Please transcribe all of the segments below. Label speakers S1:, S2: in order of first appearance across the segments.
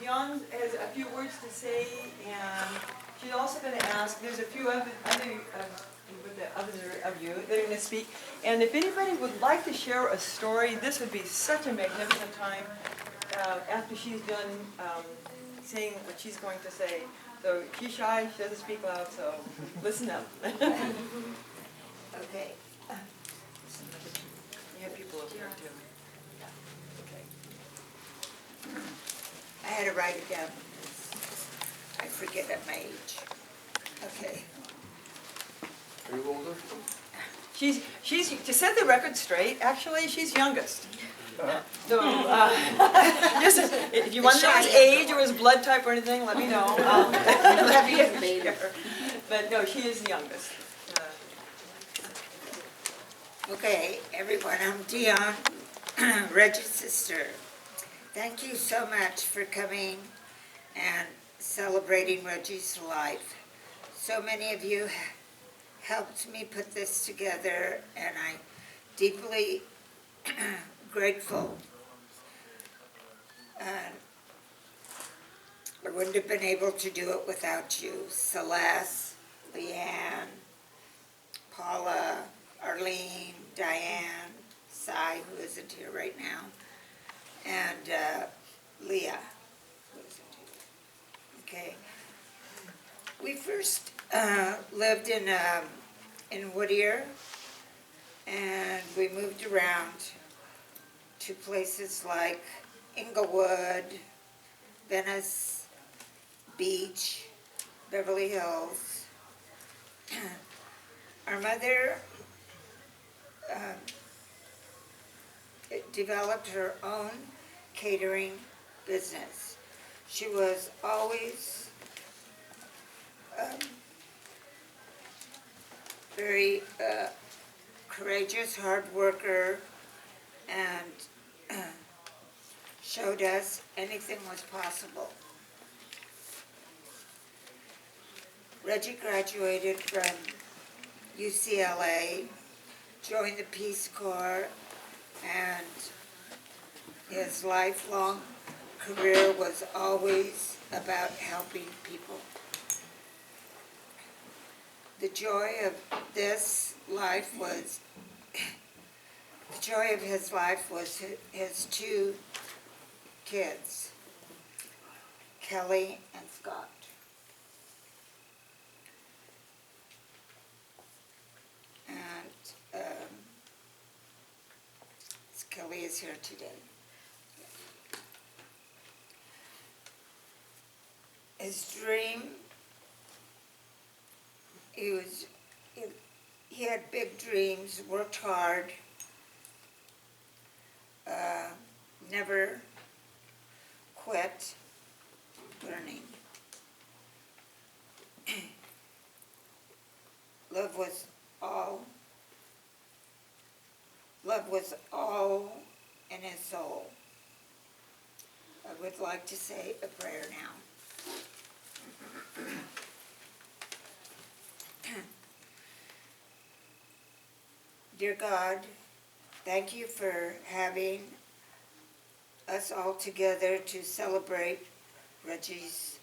S1: Dion has a few words to say, and she's also going to ask, there's a few other of you that are going to speak, and if anybody would like to share a story, this would be such a magnificent time after she's done saying what she's going to say. So she's shy, she doesn't speak loud, so listen up.
S2: Okay.
S1: You have people over here too. Okay.
S2: I had to write it down. I forget at my age. Okay.
S3: Are you older?
S1: She's to set the record straight, actually, she's youngest. So, just, if you want to know his age or his blood type or anything, let me know. But no, she is the youngest.
S2: Okay, everyone, I'm Dion, Reggie's sister. Thank you so much for coming and celebrating Reggie's life. So many of you helped me put this together, and I'm deeply grateful. I wouldn't have been able to do it without you. Celeste, Leanne, Paula, Arlene, Diane, Cy, who isn't here right now, and Leah, who isn't here. Okay. We first lived in Whittier, and we moved around to places like Inglewood, Venice Beach, Beverly Hills. Our mother developed her own catering business. She was always very courageous, hard worker, and showed us anything was possible. Reggie graduated from UCLA, joined the Peace Corps, and his lifelong career was always about helping people. The joy of his life was his two kids, Kelly and Scott. And Kelly is here today. His dream, he had big dreams, worked hard, never quit learning. Love was all in his soul. I would like to say a prayer now. Dear God, thank you for having us all together to celebrate Reggie's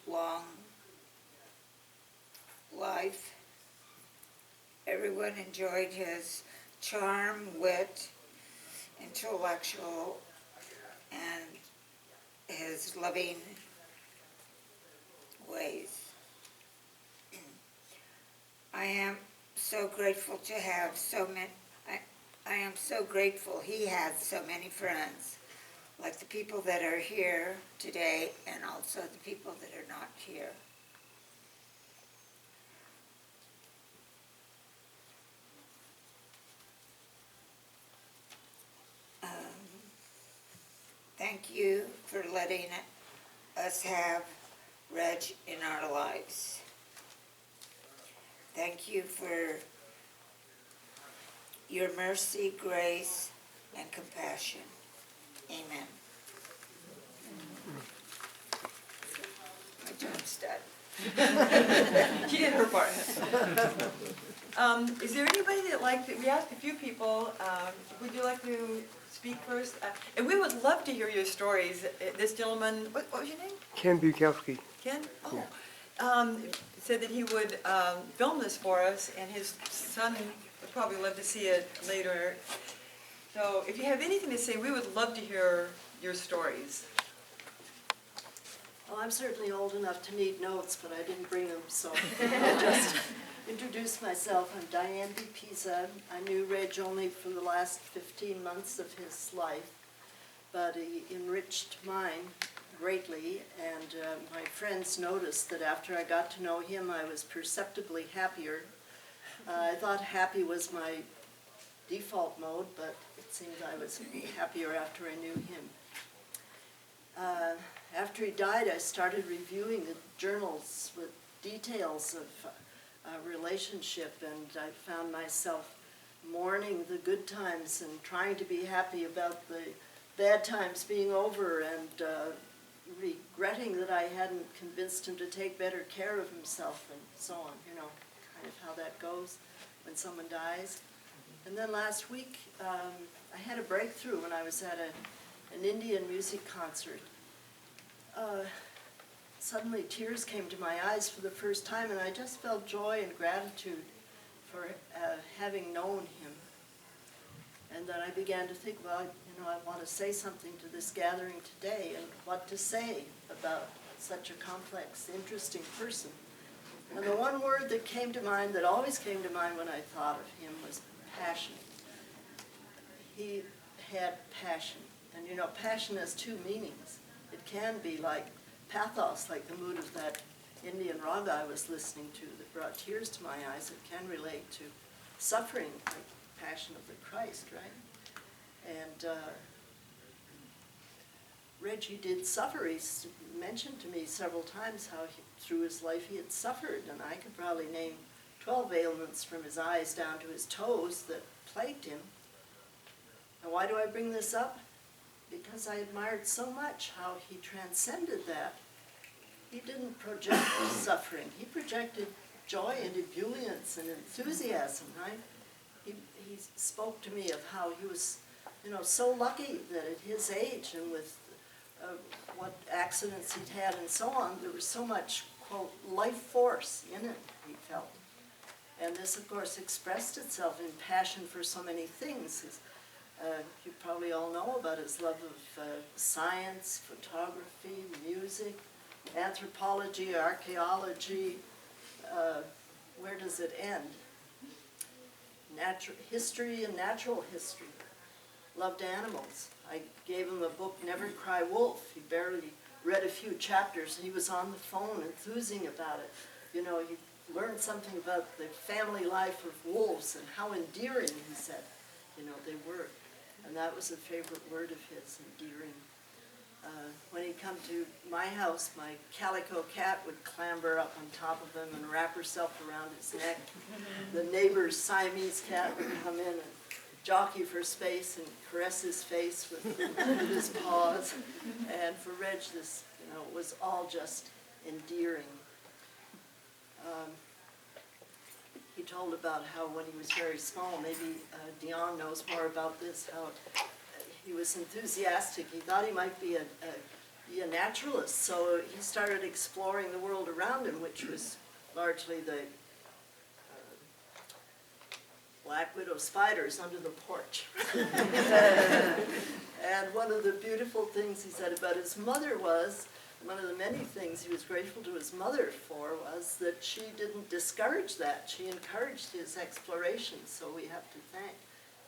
S2: long life. Everyone enjoyed his charm, wit, intellectual, and his loving ways. I am so grateful to have so many, I am so grateful he had so many friends, like the people that are here today and also the people that are not here. Thank you for letting us have Reg in our lives. Thank you for your mercy, grace, and compassion. Amen. My job's done.
S1: She did her part. Is there anybody that we asked a few people, would you like to speak first. And we would love to hear your stories. This gentleman, what was your name?
S4: Ken Bukowski.
S1: Ken? Oh. Said that he would film this for us, and his son would probably love to see it later. So if you have anything to say, we would love to hear your stories.
S5: Well, I'm certainly old enough to need notes, but I didn't bring them, so I'll just introduce myself. I'm Diane B. Pisa. I knew Reg only for the last 15 months of his life, but he enriched mine greatly, and my friends noticed that after I got to know him, I was perceptibly happier. I thought happy was my default mode, but it seemed I was happier after I knew him. After he died, I started reviewing the journals with details of a relationship, and I found myself mourning the good times and trying to be happy about the bad times being over, and regretting that I hadn't convinced him to take better care of himself, and so on, you know, kind of how that goes when someone dies. And then last week, I had a breakthrough when I was at an Indian music concert. Suddenly tears came to my eyes for the first time, and I just felt joy and gratitude for having known him. And then I began to think, well, you know, I want to say something to this gathering today, and what to say about such a complex, interesting person. And the one word that came to mind, that always came to mind when I thought of him, was passion. He had passion. And you know, passion has two meanings. It can be like pathos, like the mood of that Indian raga I was listening to that brought tears to my eyes. It can relate to suffering, like Passion of the Christ, right? And Reggie did suffer. He mentioned to me several times how through his life he had suffered, and I could probably name 12 ailments from his eyes down to his toes that plagued him. And why do I bring this up? Because I admired so much how he transcended that. He didn't project suffering. He projected joy and ebullience and enthusiasm, right? He spoke to me of how he was, you know, so lucky that at his age and with what accidents he'd had and so on, there was so much, quote, life force in it, he felt. And this, of course, expressed itself in passion for so many things. You probably all know about his love of science, photography, music, anthropology, archaeology. Where does it end? History and natural history. Loved animals. I gave him a book, Never Cry Wolf. He barely read a few chapters, and he was on the phone enthusing about it. You know, he learned something about the family life of wolves and how endearing, he said, you know, they were. And that was a favorite word of his, endearing. When he'd come to my house, my calico cat would clamber up on top of him and wrap herself around his neck. The neighbor's Siamese cat would come in and jockey for space and caress his face with his paws. And for Reg, this, you know, was all just endearing. He told about how when he was very small, maybe Dion knows more about this, how he was enthusiastic. He thought he might be a naturalist, so he started exploring the world around him, which was largely the black widow spiders under the porch. And one of the beautiful things he said about his mother was, one of the many things he was grateful to his mother for was that she didn't discourage that. She encouraged his exploration, so we have to thank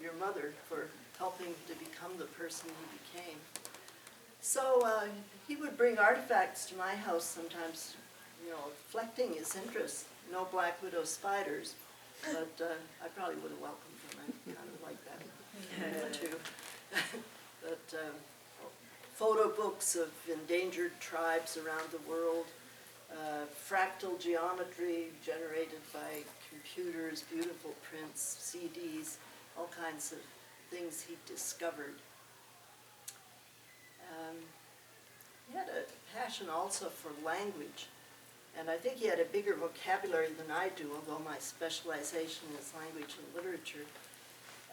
S5: your mother for helping to become the person he became. So he would bring artifacts to my house sometimes, you know, reflecting his interest. No black widow spiders, but I probably would have welcomed them. I kind of like that too. But photo books of endangered tribes around the world, fractal geometry generated by computers, beautiful prints, CDs, all kinds of things he discovered. He had a passion also for language, and I think he had a bigger vocabulary than I do, although my specialization is language and literature.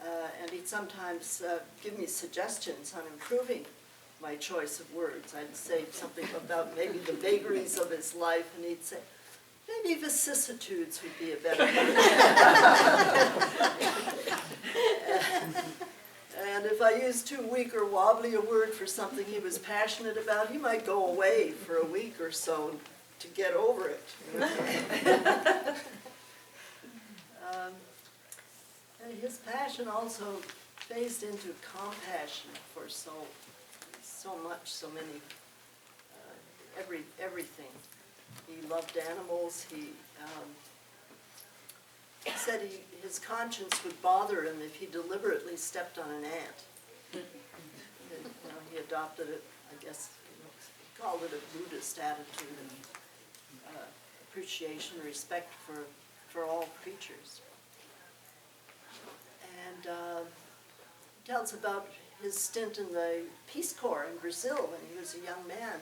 S5: And he'd sometimes give me suggestions on improving my choice of words. I'd say something about maybe the vagaries of his life, and he'd say, maybe vicissitudes would be a better word. And if I used too weak or wobbly a word for something he was passionate about, he might go away for a week or so to get over it. And his passion also phased into compassion for so much, so many, everything. He loved animals. He said his conscience would bother him if he deliberately stepped on an ant. He adopted it, I guess, he called it a Buddhist attitude of appreciation, respect for all creatures. And he tells about his stint in the Peace Corps in Brazil when he was a young man,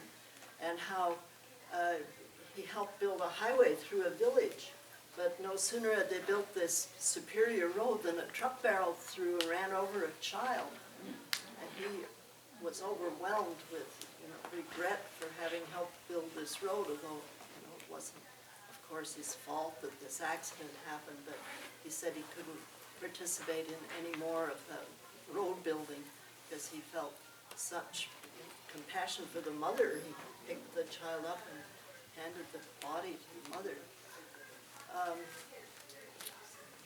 S5: and how he helped build a highway through a village. But no sooner had they built this superior road than a truck barreled through and ran over a child. And he was overwhelmed with regret for having helped build this road, although it wasn't, of course, his fault that this accident happened, but he said he couldn't participate in any more of the road building because he felt such compassion for the mother. He picked the child up and handed the body to the mother.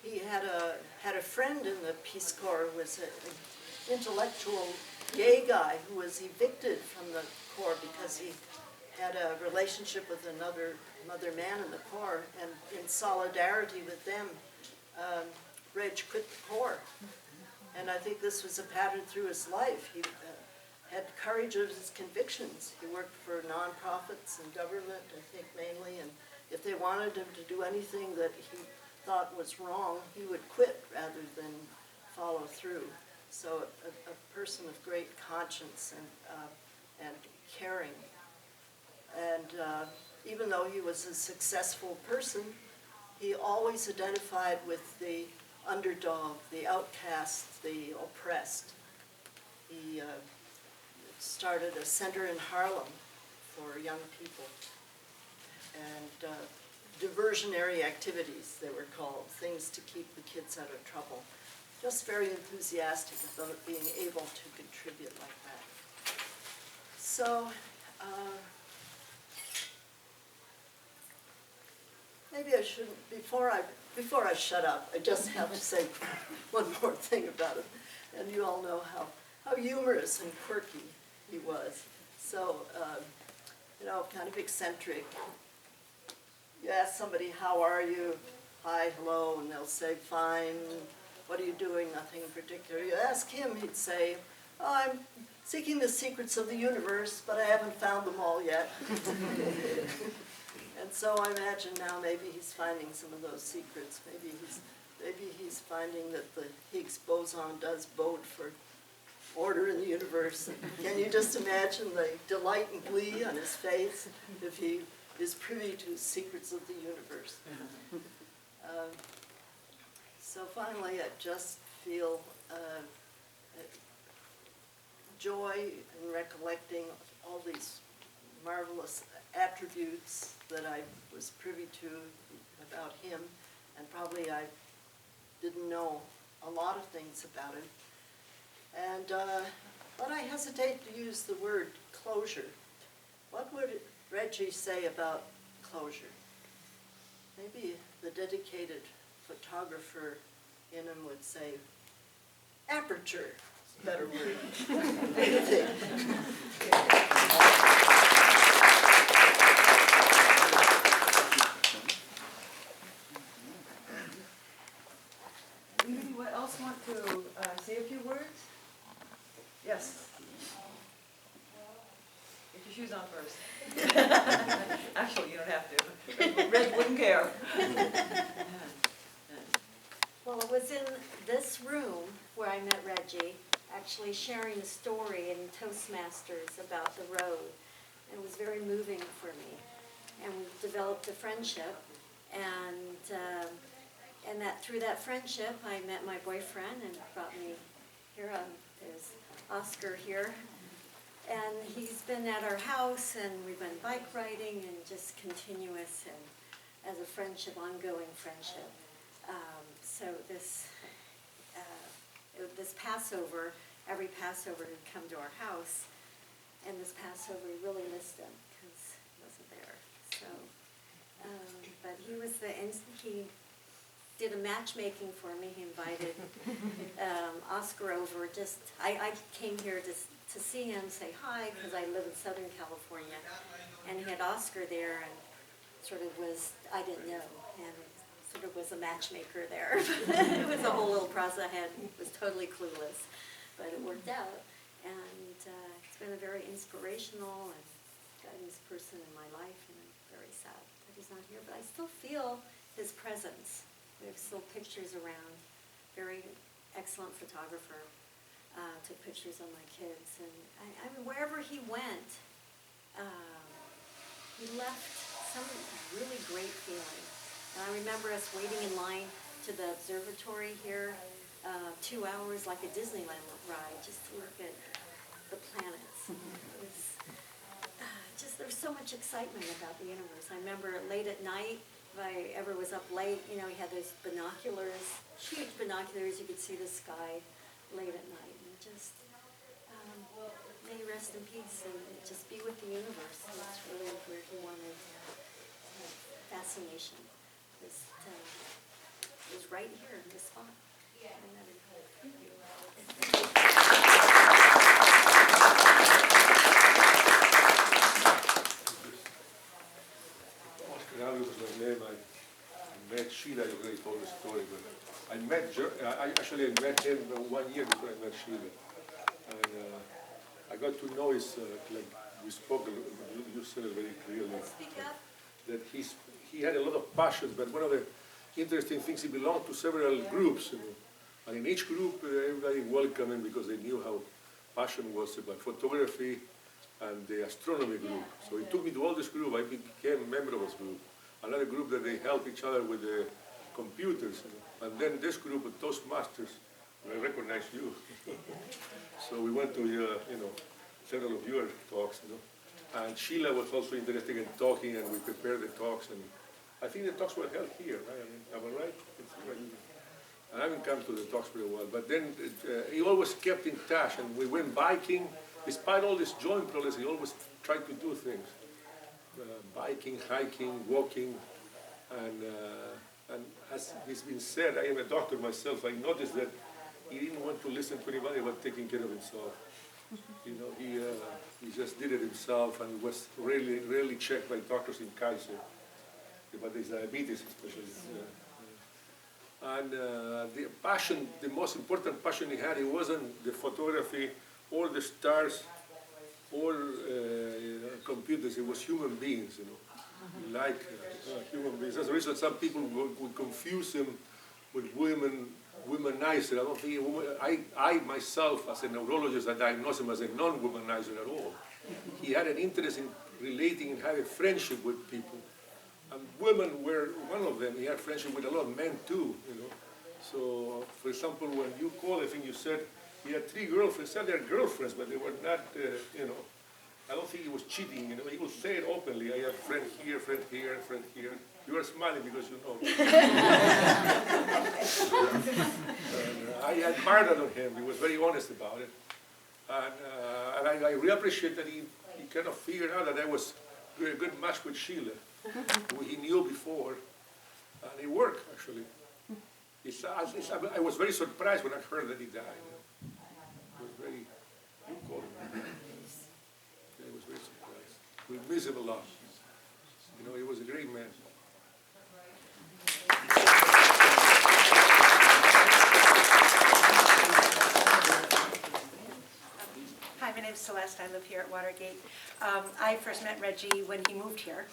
S5: He had a friend in the Peace Corps who was an intellectual gay guy who was evicted from the Corps because he had a relationship with another man in the Corps, and in solidarity with them, Reg quit the Corps. And I think this was a pattern through his life. He had courage of his convictions. He worked for nonprofits and government, I think mainly, and if they wanted him to do anything that he thought was wrong, he would quit rather than follow through. So a person of great conscience and caring. And even though he was a successful person, he always identified with the underdog, the outcast, the oppressed. He started a center in Harlem for young people, and diversionary activities, they were called, things to keep the kids out of trouble. Just very enthusiastic about being able to contribute like that. So, maybe I shouldn't, before I shut up, I just have to say one more thing about him. And you all know how humorous and quirky he was. So, kind of eccentric. You ask somebody, how are you? Hi, hello, and they'll say, fine. What are you doing? Nothing in particular. You ask him, he'd say, oh, I'm seeking the secrets of the universe, but I haven't found them all yet. And so I imagine now maybe he's finding some of those secrets. Maybe he's finding that the Higgs boson does bode for order in the universe. Can you just imagine the delight and glee on his face if he is privy to secrets of the universe? So finally, I just feel joy in recollecting all these marvelous attributes that I was privy to about him, and probably I didn't know a lot of things about him. And but I hesitate to use the word closure. What would Reggie say about closure? Maybe the dedicated photographer in him would say, aperture is a better word. What do you think?
S1: Anyone else want to say a few words? Yes. Get your shoes on first. Actually, you don't have to. Red wouldn't care.
S4: Well, it was in this room where I met Reggie, actually sharing a story in Toastmasters about the road. And it was very moving for me. And we developed a friendship. And And that through that friendship, I met my boyfriend and brought me here. There's Oscar here. And he's been at our house, and we've been bike riding and just continuous and as a friendship, ongoing friendship. So this Passover, every Passover he'd come to our house, and this Passover he really missed him because he wasn't there. So, but he did a matchmaking for me. He invited Oscar over. I came here to see him, say hi, because I live in Southern California, and he had Oscar there, and sort of I didn't know, and sort of was a matchmaker there. It was a whole little process. Was totally clueless, but it worked out, and it's been a very inspirational and guidance person in my life, and I'm very sad that he's not here, but I still feel his presence. We have still pictures around. Very excellent photographer. Took pictures of my kids, and I mean, wherever he went, he left some really great feeling. And I remember us waiting in line to the observatory here, 2 hours like a Disneyland ride, just to look at the planets. It was there was so much excitement about the universe. I remember late at night, if I ever was up late, he had those binoculars, huge binoculars, you could see the sky late at night. And just, may he rest in peace and just be with the universe. That's really where he wanted fascination. Was right here in this spot.
S3: Oscar Ali was my name. I met Sheila, I already told the story, but I met him 1 year before I met Sheila. And I got to know his, like we spoke, you said it very clearly,
S4: Speak up.
S3: that he had a lot of passions, but one of the interesting things, he belonged to several groups, and in each group everybody welcomed him because they knew how passion was about photography and the astronomy group. So he took me to all this group. I became a member of this group. Another group that they help each other with the computers, and then this group of Toastmasters. I recognize you. So we went to several of your talks, and Sheila was also interested in talking, and we prepared the talks, and I think the talks were held here, right? Am I right? I haven't come to the talks for a while, but then he always kept in touch, and we went biking. Despite all this joint problems, he always tried to do things. Biking, hiking, walking, and as it's been said, I am a doctor myself, I noticed that he didn't want to listen to anybody about taking care of himself. He just did it himself, and was rarely checked by doctors in Kaiser about his diabetes, especially. And the passion, the most important passion he had, it wasn't the photography or the stars or computers. It was human beings, like human beings. That's the reason some people would confuse him with womanizer. I don't think I myself, as a neurologist, I diagnosed him as a non-womanizer at all. He had an interest in relating and having friendship with people. And women were one of them. He had friendship with a lot of men too, So, for example, when you called, I think you said he had 3 girlfriends. He said they were girlfriends, but they were not, I don't think he was cheating, He would say it openly. I have friend here, friend here, friend here. You are smiling because you know. I admired that on him. He was very honest about it. And I really appreciate that he kind of figured out that I was a good match with Sheila, who he knew before. And it worked, actually. I was very surprised when I heard that he died. I was very, you called him. I was very surprised. We miss him a lot. He was a great man.
S6: Hi, my name is Celeste. I live here at Watergate. I first met Reggie when he moved here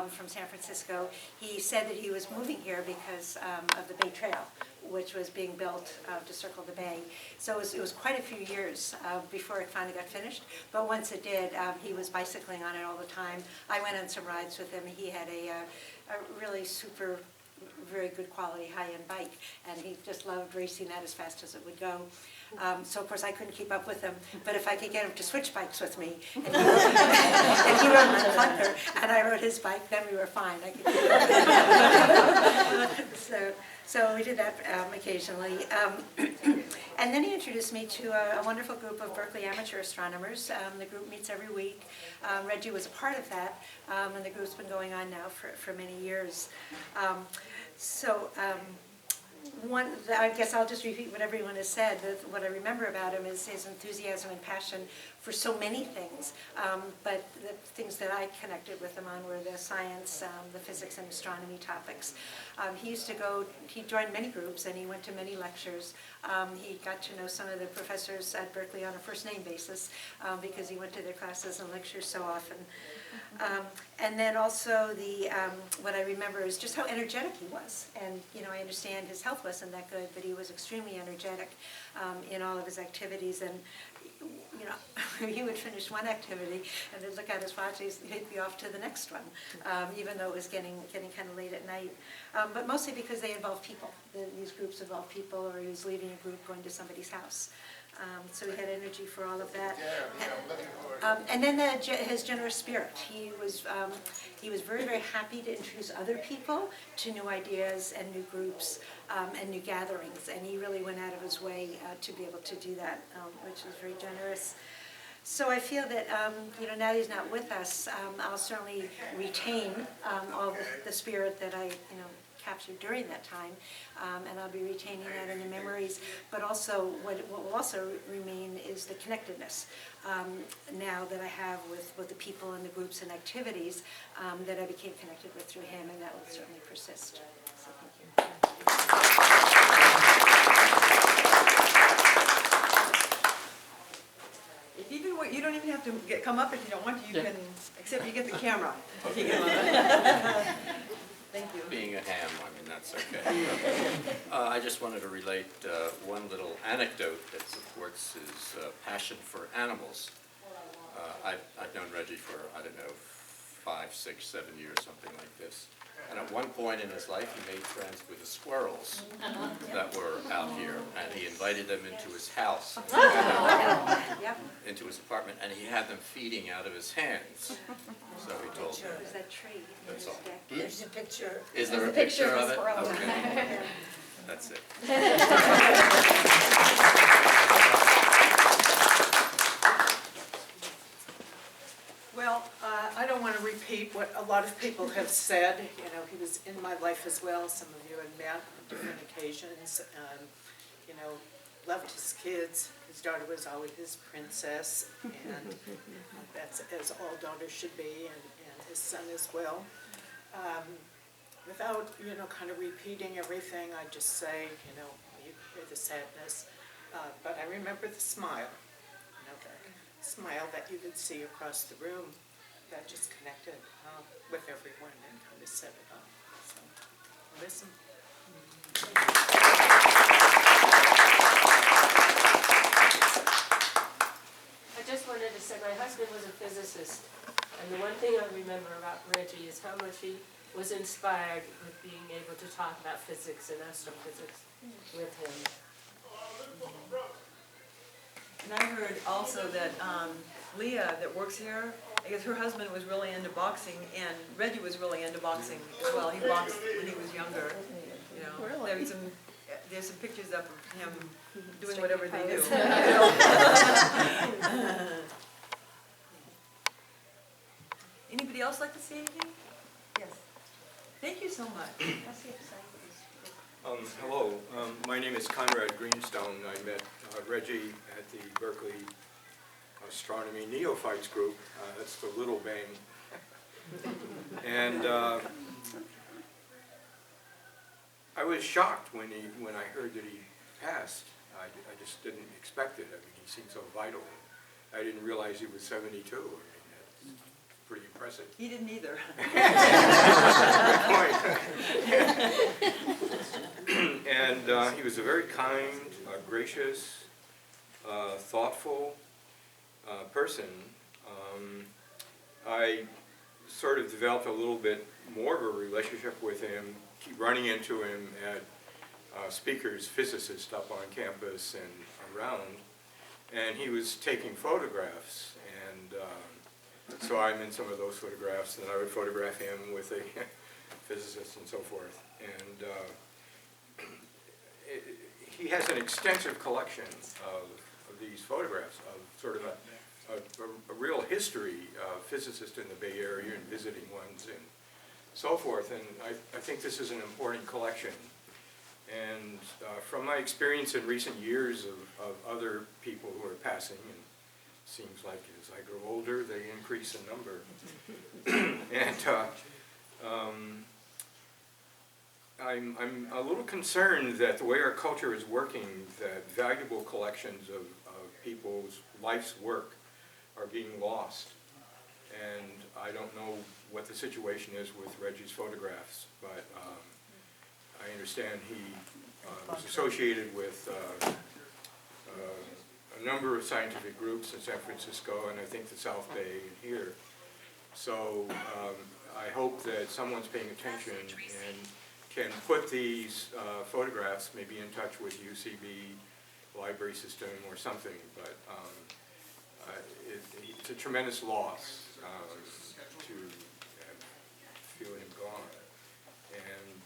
S6: from San Francisco. He said that he was moving here because of the Bay Trail, which was being built to circle the bay. So it was quite a few years before it finally got finished. But once it did, he was bicycling on it all the time. I went on some rides with him. He had a really super very good quality, high-end bike, and he just loved racing that as fast as it would go. So of course I couldn't keep up with him, but if I could get him to switch bikes with me, and he rode, and he rode my clunker, and I rode his bike, then we were fine. I could keep up with him. So we did that occasionally. And then he introduced me to a wonderful group of Berkeley amateur astronomers. The group meets every week. Reggie was a part of that, and the group's been going on now for many years. I guess I'll just repeat what everyone has said. What I remember about him is his enthusiasm and passion for so many things, but the things that I connected with him on were the science, the physics and astronomy topics. He joined many groups and he went to many lectures. He got to know some of the professors at Berkeley on a first name basis because he went to their classes and lectures so often. And then also what I remember is just how energetic he was. And I understand his health wasn't that good, but he was extremely energetic in all of his activities. And he would finish one activity and then look at his watch, he'd be off to the next one, even though it was getting kind of late at night. But mostly because they involve people. These groups involve people, or he was leading a group going to somebody's house. So he had energy for all of that. And then his generous spirit. He was very, very happy to introduce other people to new ideas and new groups and new gatherings. And he really went out of his way to be able to do that, which was very generous. So I feel that, now that he's not with us, I'll certainly retain all the spirit that I, captured during that time, and I'll be retaining that in the memories. But also, what will also remain is the connectedness now that I have with the people and the groups and activities that I became connected with through him, and that will certainly persist. So thank you.
S1: You don't even have to come up if you don't want to. You can, except you get the camera.
S7: Okay.
S1: Thank you.
S7: Being a ham, that's okay. I just wanted to relate one little anecdote that supports his passion for animals. I've known Reggie for, 5, 6, 7 years, something like this. And at one point in his life, he made friends with the squirrels that were out here, and he invited them into his house, into his apartment, and he had them feeding out of his hands. So he told me.
S6: There's that tree.
S7: That's all.
S2: There's a picture.
S7: Is there a picture of it? Okay. That's it.
S8: Well, I don't want to repeat what a lot of people have said. He was in my life as well. Some of you have met on different occasions. Loved his kids. His daughter was always his princess, and that's as all daughters should be, and his son as well. Without, kind of repeating everything, I just say, you hear the sadness, but I remember the smile. The smile that you could see across the room that just connected with everyone and kind of set it up. So, listen.
S9: I just wanted to say my husband was a physicist, and the one thing I remember about Reggie is how much he was inspired with being able to talk about physics and astrophysics with him.
S1: And I heard also that Leah, that works here, I guess her husband was really into boxing, and Reggie was really into boxing as well. He boxed when he was younger. There's some pictures up of him doing whatever they do. Anybody else like to say anything? Yes. Thank you so much.
S10: Hello, my name is Conrad Greenstone. I met Reggie at the Berkeley Astronomy Neophytes group. That's the Little Bang. And I was shocked when I heard that he passed. I just didn't expect it. He seemed so vital. I didn't realize he was 72. That's pretty impressive.
S1: He didn't either.
S10: Good point. And he was a very kind, gracious, thoughtful person. I sort of developed a little bit more of a relationship with him keep running into him at speakers, physicists up on campus and around, and he was taking photographs, and so I'm in some of those photographs, and I would photograph him with a physicist and so forth. And he has an extensive collection of these photographs of sort of a real history of physicists in the Bay Area and visiting ones and so forth. And I think this is an important collection. And from my experience in recent years of other people who are passing, and it seems like as I grow older, they increase in number. And I'm a little concerned that the way our culture is working, that valuable collections of people's life's work are being lost. And I don't know what the situation is with Reggie's photographs, but I understand he was associated with a number of scientific groups in San Francisco, and I think the South Bay and here. So I hope that someone's paying attention and can put these photographs maybe in touch with UCB library system or something, but it's a tremendous loss to feel him gone. And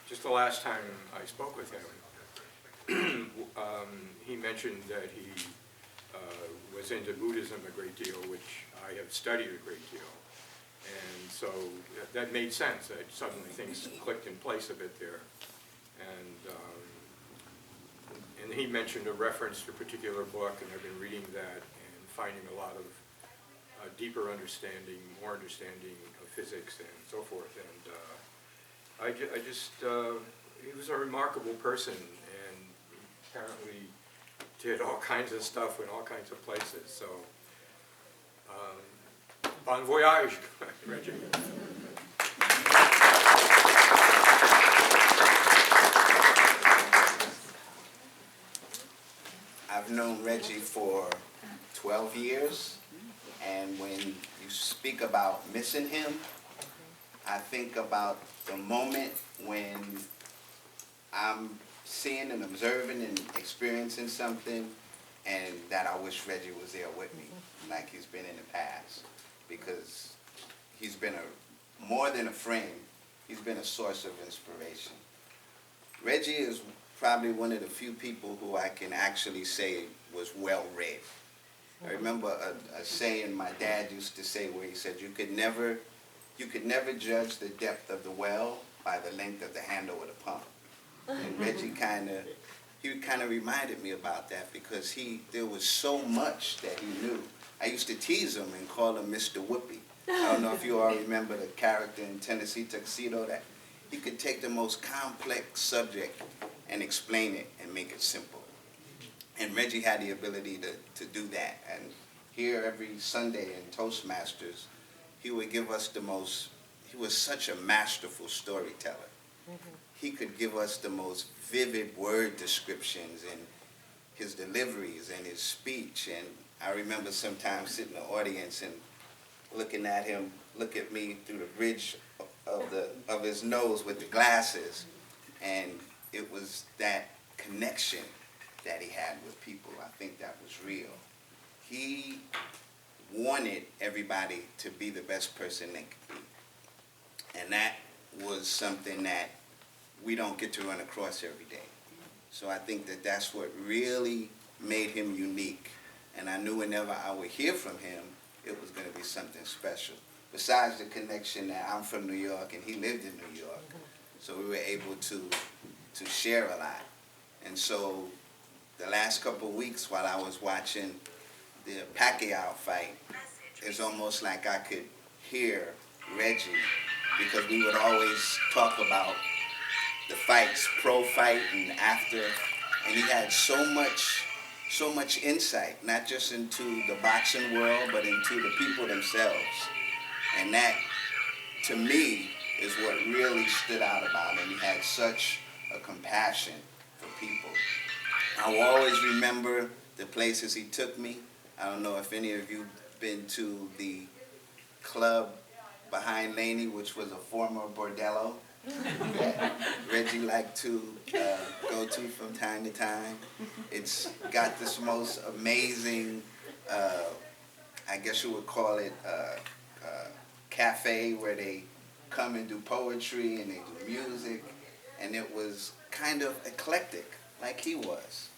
S10: just the last time I spoke with him, he mentioned that he was into Buddhism a great deal, which I have studied a great deal. And so that made sense, that suddenly things clicked in place a bit there. And he mentioned a reference to a particular book, and I've been reading that and finding a lot of deeper understanding, more understanding of physics and so forth. And he was a remarkable person, and apparently did all kinds of stuff in all kinds of places. So, bon voyage, Reggie.
S11: I've known Reggie for 12 years, and when you speak about missing him, I think about the moment when I'm seeing and observing and experiencing something, and that I wish Reggie was there with me, like he's been in the past, because he's been more than a friend, he's been a source of inspiration. Reggie is probably one of the few people who I can actually say was well-read. I remember a saying my dad used to say, where he said, you could never judge the depth of the well by the length of the handle of the pump. And Reggie kind of reminded me about that, because there was so much that he knew. I used to tease him and call him Mr. Whoopi. I don't know if you all remember the character in Tennessee Tuxedo, that he could take the most complex subject and explain it and make it simple. And Reggie had the ability to do that. And here every Sunday in Toastmasters, he would give us he was such a masterful storyteller. Mm-hmm. He could give us the most vivid word descriptions and his deliveries and his speech. And I remember sometimes sitting in the audience and looking at him, look at me through the bridge of his nose with the glasses, and it was that connection that he had with people. I think that was real. He wanted everybody to be the best person they could be. And that was something that we don't get to run across every day. So I think that that's what really made him unique. And I knew whenever I would hear from him, it was going to be something special. Besides the connection that I'm from New York and he lived in New York. So we were able to share a lot. And so the last couple of weeks while I was watching the Pacquiao fight, it's almost like I could hear Reggie, because we would always talk about the fights, pro-fight and after, and he had so much insight, not just into the boxing world, but into the people themselves. And that, to me, is what really stood out about him. He had such a compassion for people. I will always remember the places he took me. I don't know if any of you have been to the club behind Laney, which was a former bordello. that Reggie liked to go to from time to time. It's got this most amazing, I guess you would call it cafe where they come and do poetry and they do music, and it was kind of eclectic like he was.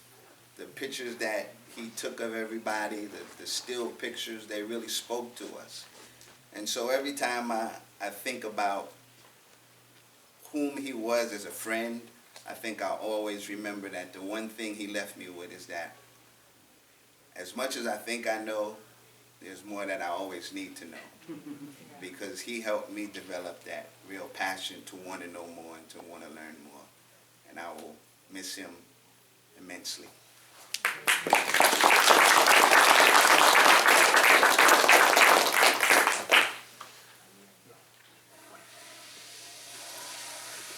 S11: The pictures that he took of everybody, the still pictures, they really spoke to us. And so every time I think about whom he was as a friend, I think I'll always remember that the one thing he left me with is that as much as I think I know, there's more that I always need to know. Because he helped me develop that real passion to want to know more and to want to learn more. And I will miss him immensely.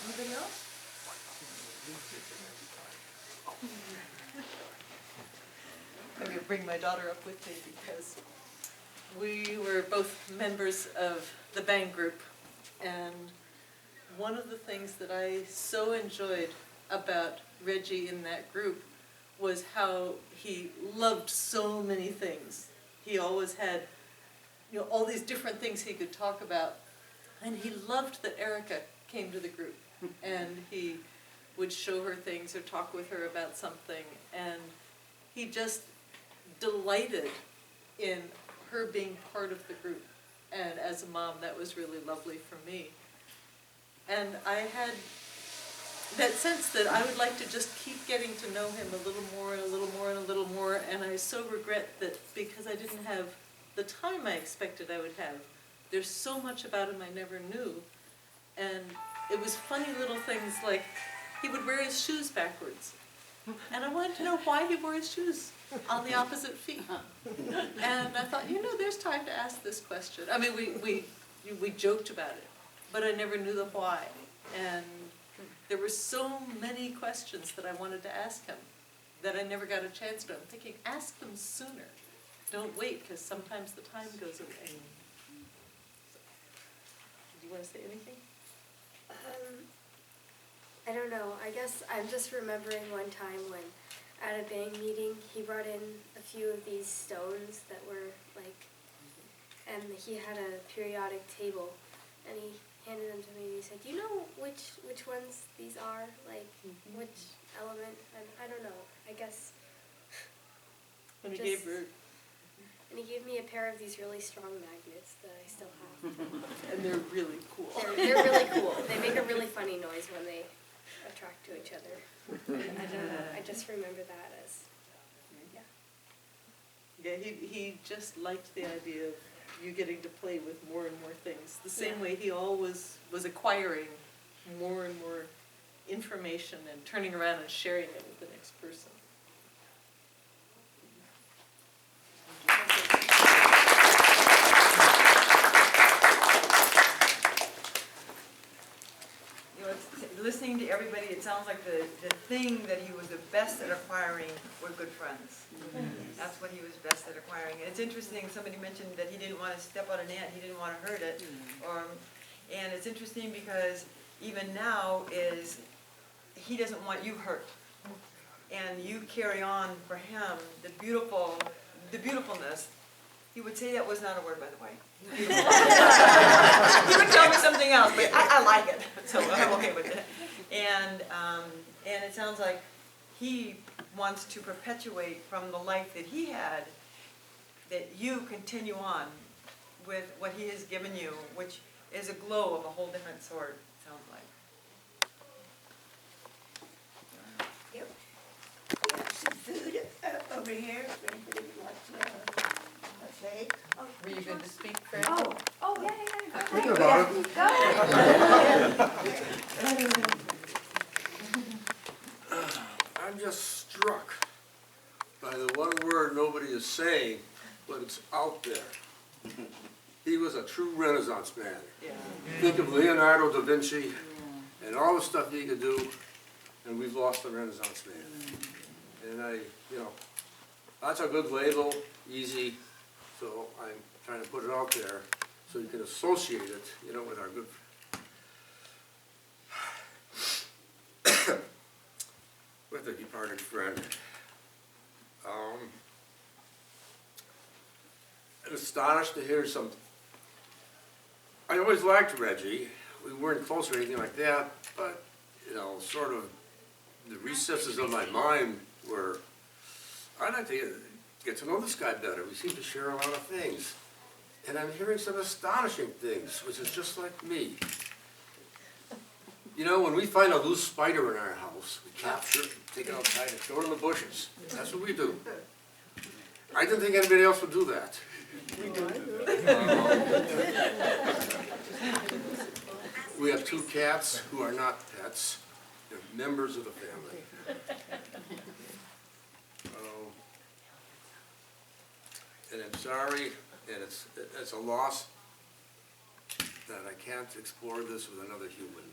S1: Anybody else?
S12: Maybe I'll bring my daughter up with me because we were both members of the band group, and one of the things that I so enjoyed about Reggie in that group was how he loved so many things. He always had, all these different things he could talk about, and he loved that Erica came to the group, and he would show her things or talk with her about something, and he just delighted in her being part of the group. And as a mom, that was really lovely for me. And I had that sense that I would like to just keep getting to know him a little more and a little more and a little more, and I so regret that because I didn't have the time I expected I would have. There's so much about him I never knew, and it was funny little things like he would wear his shoes backwards, and I wanted to know why he wore his shoes on the opposite feet. And I thought, there's time to ask this question. I mean, we joked about it, but I never knew the why. And there were so many questions that I wanted to ask him that I never got a chance to. I'm thinking, ask them sooner. Don't wait, because sometimes the time goes away. So, do you want to say anything?
S13: I don't know. I guess I'm just remembering one time when at a band meeting he brought in a few of these stones that were and he had a periodic table and he handed them to me and he said, "Do you know which ones these are? Which element?" I don't know. I guess.
S12: And he gave her.
S13: And he gave me a pair of these really strong magnets that I still have.
S12: And they're really cool.
S13: They're really cool. They make a really funny noise when they attract to each other. I don't know. I just remember that as,
S12: Yeah, he just liked the idea of you getting to play with more and more things. The same way he always was acquiring more and more information and turning around and sharing it with the next person.
S1: Listening to everybody, it sounds like the thing that he was the best at acquiring were good friends. That's what he was best at acquiring. And it's interesting, somebody mentioned that he didn't want to step on an ant, he didn't want to hurt it. And it's interesting because even now he doesn't want you hurt. And you carry on for him the beautifulness. He would say that was not a word, by the way. He would tell me something else, but I like it, so I'm okay with it. And it sounds like he wants to perpetuate from the life that he had, that you continue on with what he has given you, which is a glow of a whole different sort, it sounds like.
S2: Yep. We have some food over here, if anybody would like to say.
S12: Were you going to speak, Fred?
S13: yeah.
S3: Thinking about it. I'm just struck by the one word nobody is saying, but it's out there. He was a true Renaissance man.
S1: Yeah.
S3: Think of Leonardo da Vinci and all the stuff he could do, and we've lost the Renaissance man. And that's a good label, easy, so I'm trying to put it out there so you can associate it, with our good.
S10: with a departed friend. I'm astonished to hear some. I always liked Reggie. We weren't close or anything like that, but, you know, sort of the recesses of my mind were, I'd like to get to know this guy better. We seem to share a lot of things. And I'm hearing some astonishing things, which is just like me. You know, when we find a loose spider in our house, we capture it, take it outside and throw it in the bushes. That's what we do. I didn't think anybody else would do that. We have 2 cats who are not pets. They're members of the family. And I'm sorry, and it's a loss that I can't explore this with another human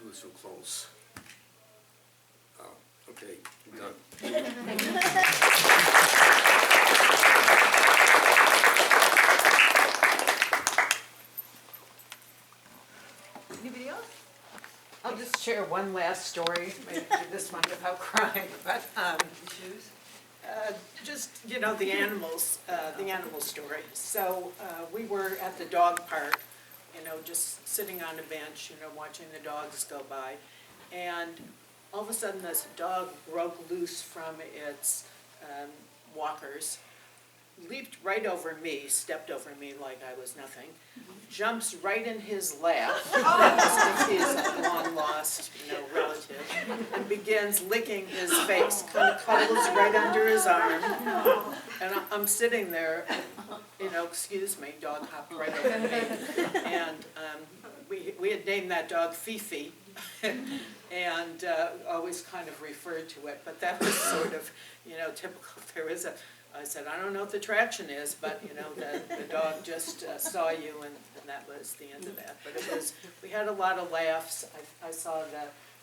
S10: who is so close. Okay, I'm done.
S1: Anybody else?
S8: I'll just share one last story, maybe this one without crying, but
S1: Issues?
S8: just, you know, the animal story. So we were at the dog park, you know, just sitting on a bench, you know, watching the dogs go by. And all of a sudden this dog broke loose from its walkers, leaped right over me, stepped over me like I was nothing, jumps right in his lap, his long-lost, you know, relative, and begins licking his face, kind of cuddles right under his arm. And I'm sitting there, you know, excuse me, dog hopped right over me. And we had named that dog Fifi, and always kind of referred to it, but that was sort of, you know, typical. I said, I don't know what the traction is, but, you know, the dog just saw you, and that was the end of that. But it was, we had a lot of laughs. I saw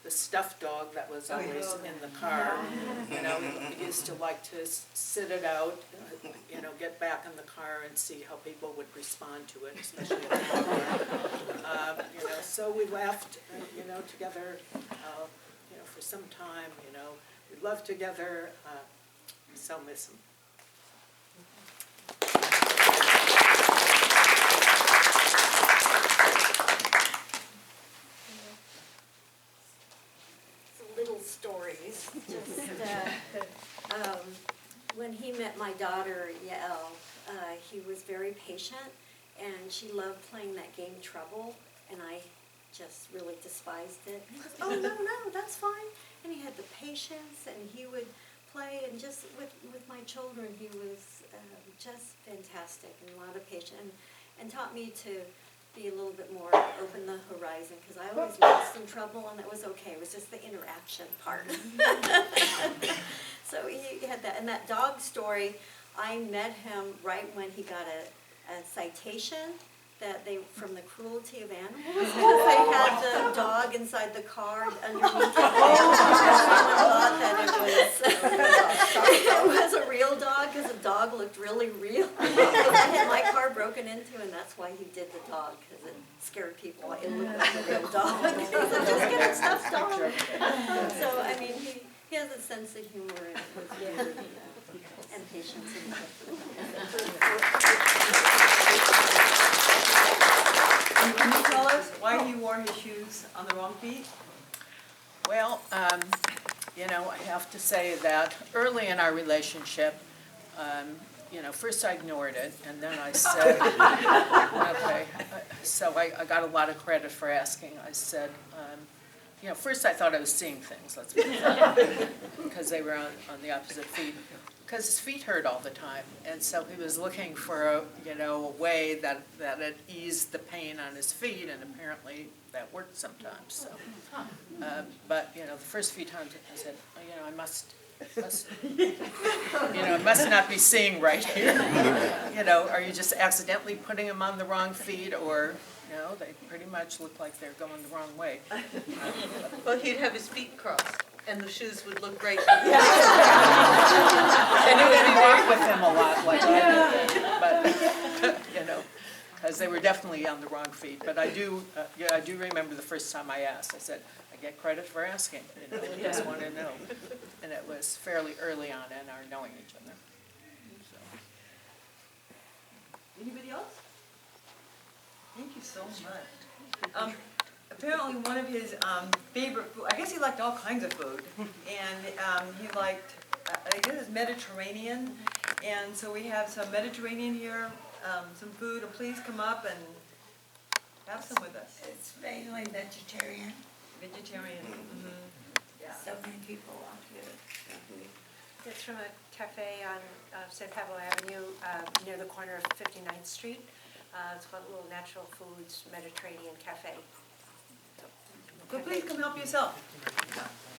S8: the stuffed dog that was always in the car. You know, he used to like to sit it out, you know, get back in the car and see how people would respond to it, especially at the car. You know, so we laughed, you know, together, you know, for some time, you know. We loved together, so miss him.
S4: Little stories. Just when he met my daughter Yael, he was very patient, and she loved playing that game Trouble, and I just really despised it. He goes, "Oh no, that's fine." And he had the patience, and he would play, and just with my children, he was just fantastic, and a lot of patience, and taught me to be a little bit more open the horizon, because I always lost in trouble, and that was okay. It was just the interaction part. So he had that. And that dog story, I met him right when he got a citation that from the cruelty of animals, because they had the dog inside the car underneath the thought that it was a real dog, because the dog looked really real. I had my car broken into, and that's why he did the dog, because it scared people. It looked like a real dog. He said, "Just get a stuffed dog." So, I mean, he has a sense of humor and patience.
S1: Can you tell us why he wore his shoes on the wrong feet?
S8: Well, you know, I have to say that early in our relationship, you know, first I ignored it, and then I said, okay, so I got a lot of credit for asking. I said, you know, first I thought I was seeing things, let's be frank, because they were on the opposite feet, because his feet hurt all the time, and so he was looking for a way that it eased the pain on his feet, and apparently that worked sometimes. So, but you know, the first few times I said, oh, you know, I must not be seeing right here. You know, are you just accidentally putting him on the wrong feet, or you know, they pretty much look like they're going the wrong way.
S12: Well, he'd have his feet crossed, and the shoes would look great.
S8: And it would work with him a lot, like I did. But you know, because they were definitely on the wrong feet. But I do remember the first time I asked. I said, I get credit for asking, you know, we just want to know. And it was fairly early on in our knowing each other. So.
S1: Anybody else? Thank you so much. Apparently one of his favorite food, I guess he liked all kinds of food, and he liked, I guess it's Mediterranean, and so we have some Mediterranean here, some food, and please come up and have some with us.
S2: It's mainly vegetarian.
S1: Vegetarian, yeah.
S2: So many people want to.
S6: It's from a cafe on San Pablo Avenue, near the corner of 59th Street. It's called Little Natural Foods Mediterranean Cafe.
S1: So please come help yourself.